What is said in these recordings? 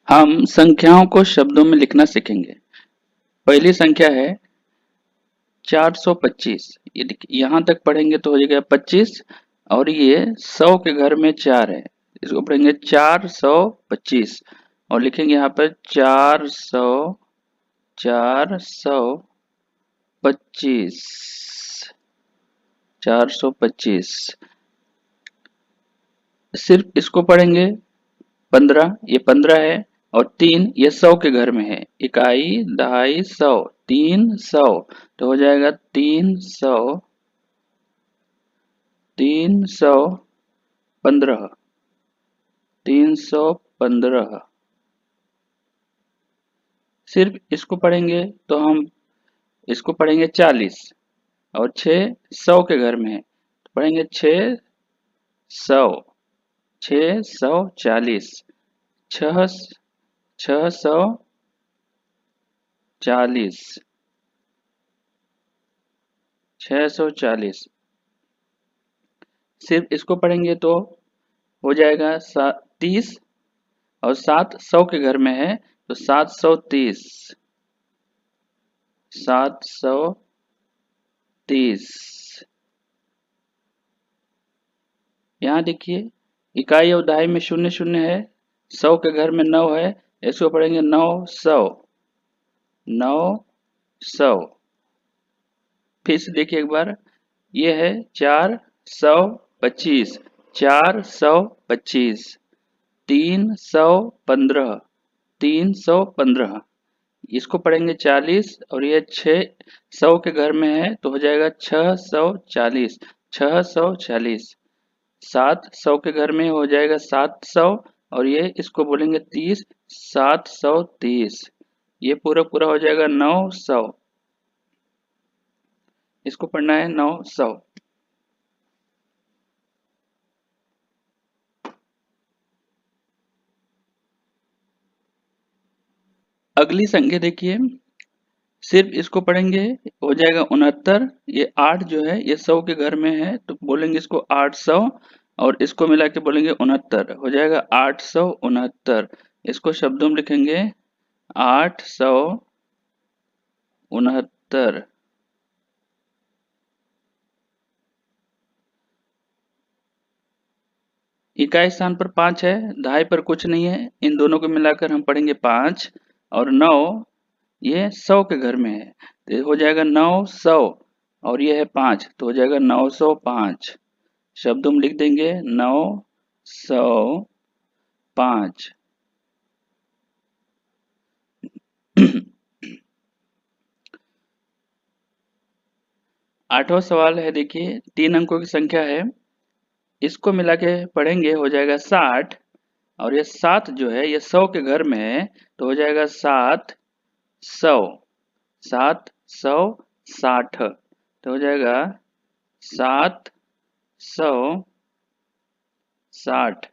हम संख्याओं को शब्दों में लिखना सीखेंगे। पहली संख्या है 425। ये देखिए यहाँ तक पढ़ेंगे तो हो जाएगा 25 और ये 100 के घर में 4 है। इसको पढ़ेंगे 425 और लिखेंगे यहाँ पर 425 425। सिर्फ इसको पढ़ेंगे 15, ये 15 है और 3 ये 100 के घर में है। इकाई दहाई सौ, 300 तो हो जाएगा 315 315। सिर्फ इसको पढ़ेंगे तो हम इसको पढ़ेंगे 40 और 6 100 के घर में है तो पढ़ेंगे 600 640 छह 640 640। सिर्फ इसको पढ़ेंगे तो हो जाएगा 30 और 7 100 के घर में है तो 730 730। यहाँ देखिए इकाई और दहाई में शून्य शून्य है, 100 के घर में 9 है, इसको पढ़ेंगे 900 900। फिर से देखिए एक बार, ये है 425 425 315 315। इसको पढ़ेंगे 40 और ये 600 के घर में है तो हो जाएगा 640 640। 700 के घर में हो जाएगा 700 और ये इसको बोलेंगे 30 730। ये पूरा पूरा हो जाएगा 900। इसको पढ़ना है 900। अगली संख्या देखिए, सिर्फ इसको पढ़ेंगे हो जाएगा 69। ये 8 जो है ये 100 के घर में है तो बोलेंगे इसको 800 और इसको मिला के बोलेंगे 69 हो जाएगा 869। इसको शब्दों में लिखेंगे 869। इकाई स्थान पर 5 है, दहाई पर कुछ नहीं है, इन दोनों को मिलाकर हम पढ़ेंगे 5 और 9 ये 100 के घर में है तो हो जाएगा 900 और ये है 5 तो हो जाएगा 905। शब्दों में लिख देंगे 905। आठवां सवाल है, देखिए 3 अंकों की संख्या है, इसको मिला के पढ़ेंगे हो जाएगा 60 और ये 7 जो है ये 100 के घर में है तो हो जाएगा 700 760 तो हो जाएगा 760।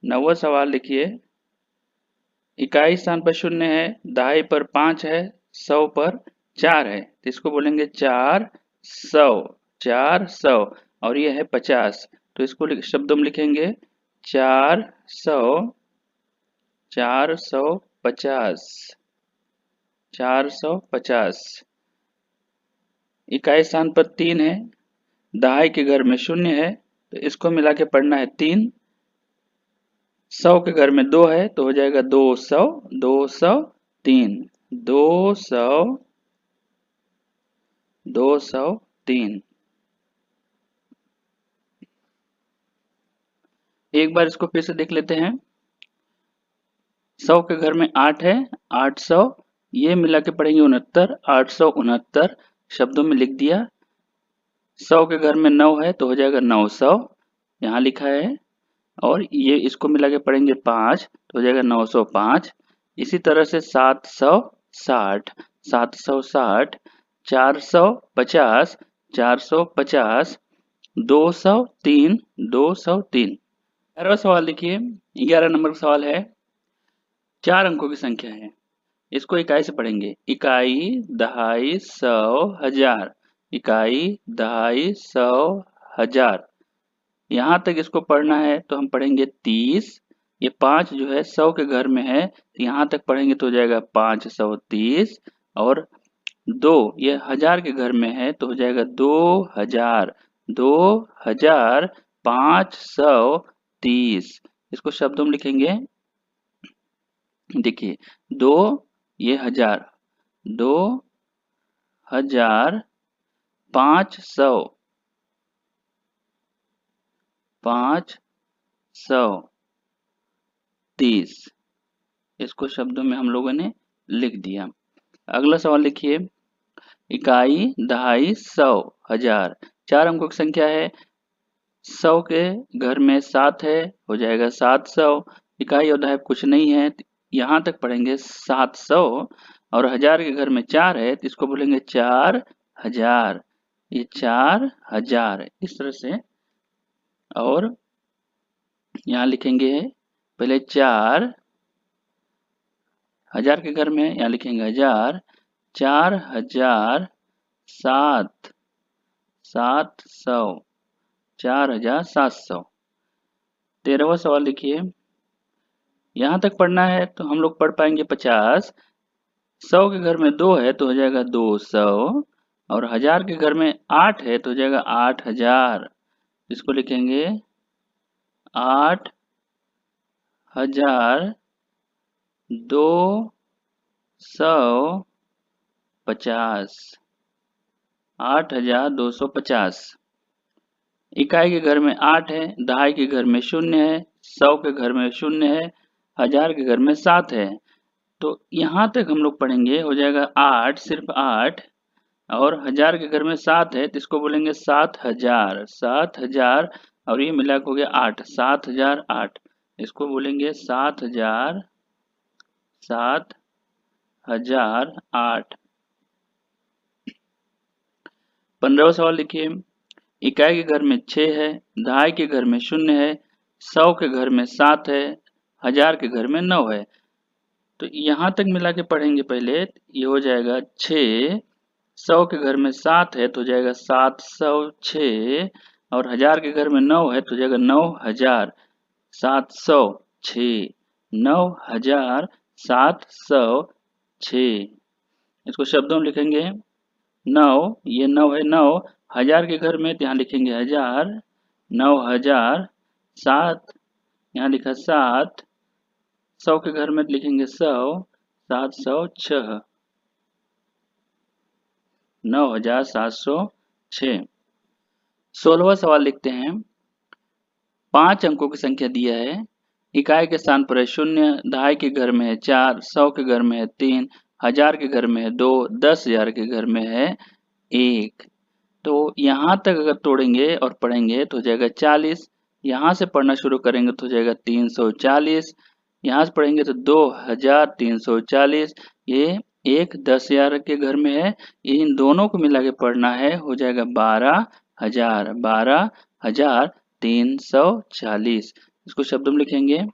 नौवां सवाल देखिए, इकाई स्थान पर 0 है, दहाई पर 5 है, 100 पर 4 है तो इसको बोलेंगे 400 400 और ये है 50 तो इसको शब्दों में लिखेंगे 400 450 450। इकाई स्थान पर 3 है, दहाई के घर में 0 है तो इसको मिला के पढ़ना है 3। 100 के घर में 2 है तो हो जाएगा 200 203 200 203। एक बार इसको फिर से देख लेते हैं। 100 के घर में 8 है, 800 ये मिला के पढ़ेंगे 69 869। शब्दों में लिख दिया। 100 के घर में 9 है तो हो जाएगा 900 यहाँ लिखा है और ये इसको मिला के पढ़ेंगे 5 तो हो जाएगा 905। इसी तरह से 760 760 450 450 203 203। 11वां सवाल देखिए, 11 नंबर का सवाल है, 4 अंकों की संख्या है, इसको इकाई से पढ़ेंगे, इकाई दहाई सौ हजार इकाई दहाई सौ हजार। यहाँ तक इसको पढ़ना है तो हम पढ़ेंगे 30 ये 5 जो है 100 के घर में है, तो यहाँ तक पढ़ेंगे तो हो जाएगा 530, और 2 ये 1000 के घर में है तो हो जाएगा 2000, 2530। इसको शब्दों में लिखेंगे, देखिए 2 ये 1000, 2000, 530, इसको शब्दों में हम लोगों ने लिख दिया। अगला सवाल लिखिए, इकाई, दहाई, सौ, हजार, 4 अंकों की संख्या है। 100 के घर में 7 है, हो जाएगा 700। इकाई और दहाई कुछ नहीं है, यहाँ तक पढ़ेंगे 700, और 1000 के घर में 4 है तो इसको बोलेंगे 4000, ये 4000 इस तरह से। और यहाँ लिखेंगे पहले 4, 1000 के घर में यहाँ लिखेंगे 1000, 4000, 700, 4700। 13वां सवाल लिखिए, यहाँ तक पढ़ना है तो हम लोग पढ़ पाएंगे 50। 100 के घर में 2 है तो हो जाएगा 200, और 1000 के घर में 8 है तो हो जाएगा 8000। इसको लिखेंगे 8250, 8250। इकाई के घर में 8 है, दहाई के घर में 0 है, 100 के घर में 0 है, 1000 के घर में 7 है। तो यहाँ तक हम लोग पढ़ेंगे हो जाएगा 8, सिर्फ 8, और 1000 के घर में 7 है तो इसको बोलेंगे 7000, 7000, और ये मिला के हो गया 8, 7008। इसको बोलेंगे 7000, 7008। 15वां सवाल लिखिए, इकाई के घर में 6 है, दहाई के घर में 0 है, 100 के घर में 7 है, 1000 के घर में 9 है। तो यहाँ तक मिला के पढ़ेंगे पहले, ये हो जाएगा 6, 100 के घर में 7 है तो हो जाएगा 706, और 1000 के घर में 9 है तो हो जाएगा 9000, 706, 9706। इसको शब्दों में लिखेंगे, 9 ये 9 है, 9 1000 के घर में तो यहाँ लिखेंगे 1000, 9000, 7 यहाँ लिखा 7, 100 के घर में लिखेंगे 100, 706, 9706। 16वां सवाल लिखते हैं, 5 अंकों की संख्या दिया है, इकाई के स्थान पर है 0, दहाई के घर में है 4, 100 के घर में है 3, 1000 के घर में है 2, 10,000 के घर में है 1। तो यहाँ तक अगर तोड़ेंगे और पढ़ेंगे तो हो जाएगा 40। यहाँ से पढ़ना शुरू करेंगे तो हो जाएगा 340। यहाँ से पढ़ेंगे तो 2340। ये एक 10,000 के घर में है, इन दोनों को मिला के पढ़ना है, हो जाएगा 12,000, 12,340। इसको शब्दों में लिखेंगे,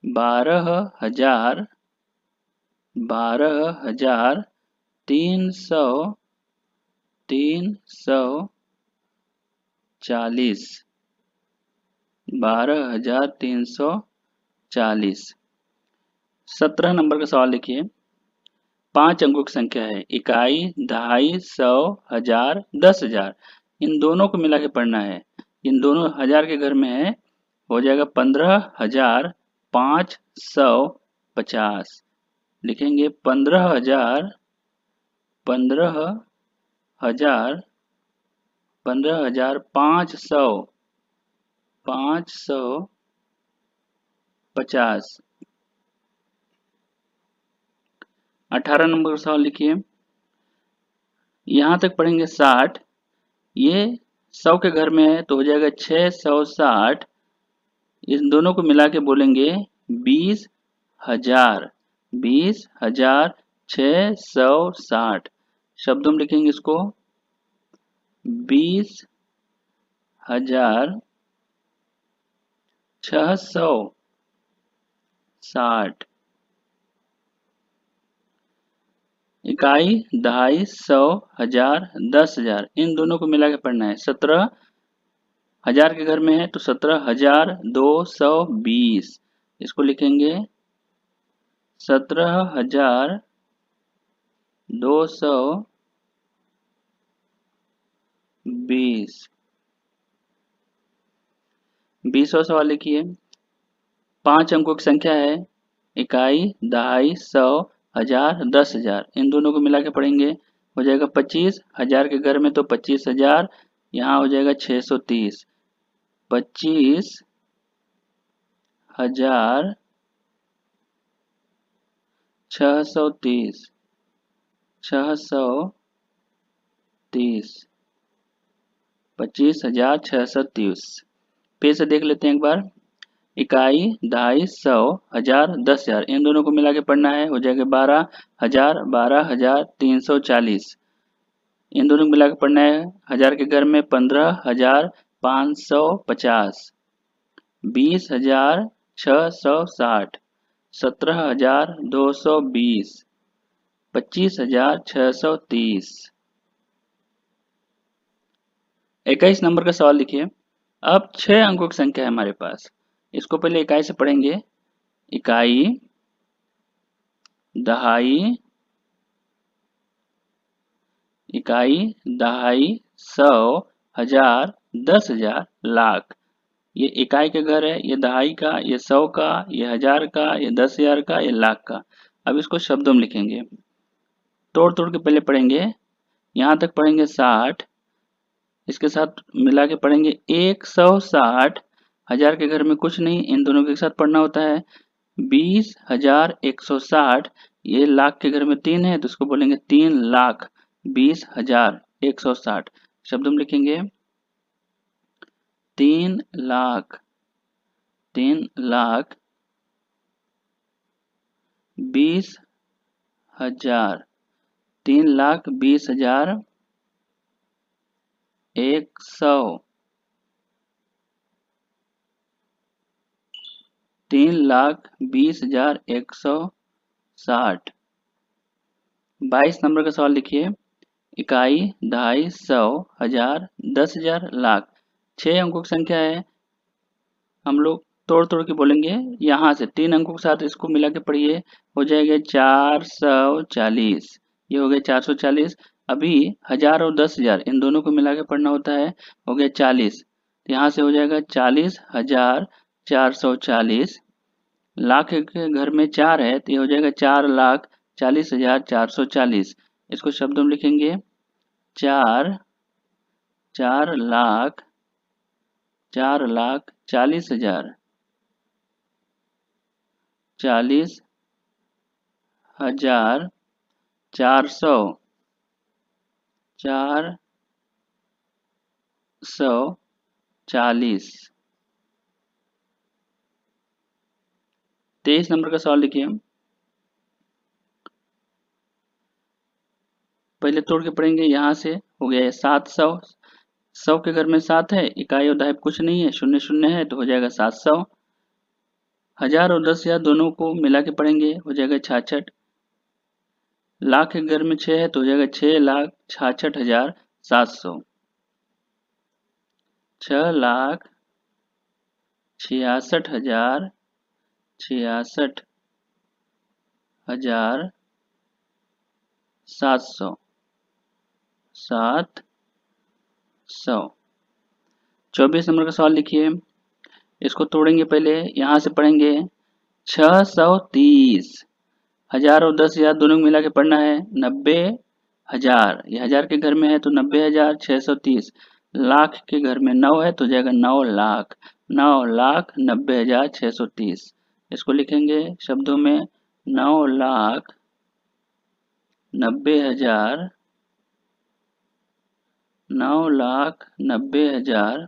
12,000, 12,340, 12,340। 17 नंबर का सवाल लिखिए, 5 अंकों की संख्या है, इकाई, दहाई, 100, 1000, 10,000, इन दोनों को मिला के पढ़ना है। इन दोनों 1000 के घर में है, हो जाएगा 15,550। लिखेंगे 15,000, 15,000, 15,500, 550। 18 नंबर का सवाल लिखिए, यहाँ तक पढ़ेंगे 60, ये 100 के घर में है तो हो जाएगा 660। इन दोनों को मिला के बोलेंगे 20,000, 20,000, 660। शब्दों में लिखेंगे इसको, 20,000, 660। इकाई, दहाई, 100, 1000, 10,000, इन दोनों को मिला के पढ़ना है। 17,000 के घर में है तो 17,220, इसको लिखेंगे 17,220। 20वां सवाल लिखिए। 5 अंकों की संख्या है, इकाई, दहाई, सौ, हजार, 10,000। इन दोनों को मिला के पढ़ेंगे, हो जाएगा 25। हजार के घर में तो 25,000, यहाँ हो जाएगा 630। 25,630। 630। 25,630। फिर से देख लेते हैं एक बार। इकाई, दहाई, सौ, हजार, 10,000। इन दोनों को मिला के पढ़ना है, हो जाएगा 12,000। 12,340। इन दोनों को मिला के पढ़ना है, हजार के घर में 15,550। 20,660। 17,220। 25,630। 21 नंबर का सवाल लिखिए। अब 6 अंकों की संख्या है हमारे पास। इसको पहले इकाई से पढ़ेंगे। इकाई, दहाई, इकाई, दहाई, सौ, हजार, 10,000, लाख। ये इकाई के घर है, ये दहाई का, ये सौ का, ये हजार का, ये 10,000 का, ये लाख का। अब इसको शब्दों में लिखेंगे, तोड़ तोड़ के पहले पढ़ेंगे। यहाँ तक पढ़ेंगे 60, इसके साथ मिला के पढ़ेंगे 160। हजार के घर में कुछ नहीं, इन दोनों के साथ पढ़ना होता है। 20,160। ये लाख के घर में 3 है, तो इसको बोलेंगे 3,00,000। 20,160 शब्दों में लिखेंगे 3,00,000। 3,00,000। 20,000। 3,20,000। 100। 3,20,160। 22 नंबर का सवाल लिखिए। इकाई, दहाई, सौ, हजार, 10,000, लाख। 6 अंकों की संख्या है, हम लोग तोड़ तोड़ के बोलेंगे। यहाँ से 3 अंकों के साथ इसको मिला के पढ़िए, हो जाएगा 440। ये हो गया 440। अभी हजार और 10,000 इन दोनों को मिला के पढ़ना होता है, हो गया 40। यहाँ से हो जाएगा 40,440। लाख के घर में 4 है, तो ये हो जाएगा 4,40,440। इसको शब्दों में लिखेंगे 4,40,000। 40,40,000। 40,400। 440। 23 नंबर का सवाल लिखिए। पहले तोड़ के पढ़ेंगे, यहाँ से हो गया 700। 100 के घर में 7 है, इकाई और दहाई कुछ नहीं है, शून्य शून्य है, तो हो जाएगा 700। हजार और 10,000 दोनों को मिला के पढ़ेंगे, हो जाएगा 66। लाख के घर में 6 है, तो हो जाएगा 6,66,700। 6,66,000। 66,700। 700। 24 नंबर का सवाल लिखिए। इसको तोड़ेंगे पहले, यहाँ से पढ़ेंगे 630। हजार और 10,000 दोनों को मिला के पढ़ना है, 90,000। ये हजार के घर में है, तो 90,630। लाख के घर में 9 है, तो हो जाएगा 9,00,000। 9,90,630। इसको लिखेंगे शब्दों में 9,90,000। 9,90,000।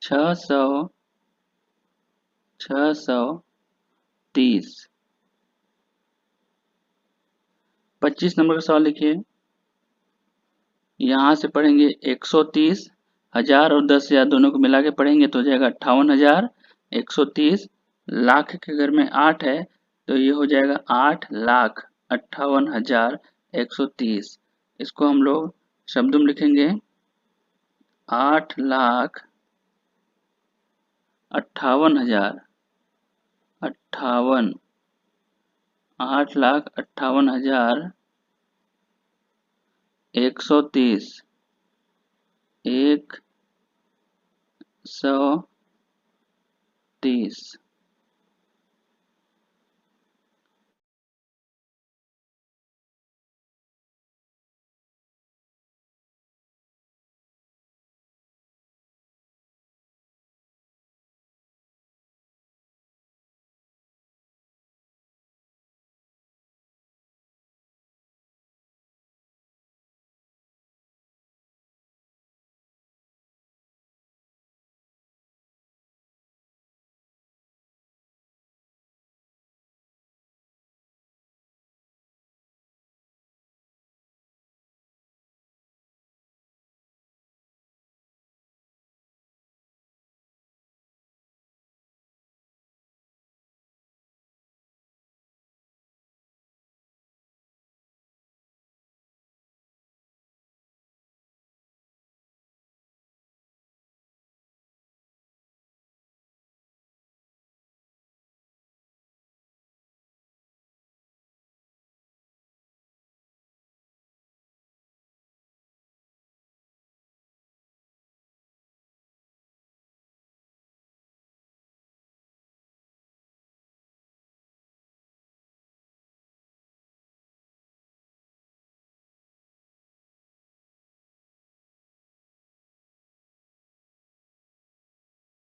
630। 25 नंबर का सवाल लिखिए। यहाँ से पढ़ेंगे 130। हजार और 10,000 दोनों को मिला के पढ़ेंगे, तो हो जाएगा 58,000। 130। लाख के घर में 8 है, तो ये हो जाएगा 8,58,130। इसको हम लोग शब्दों में लिखेंगे 8,58,000। 58, 8,58,130, 130।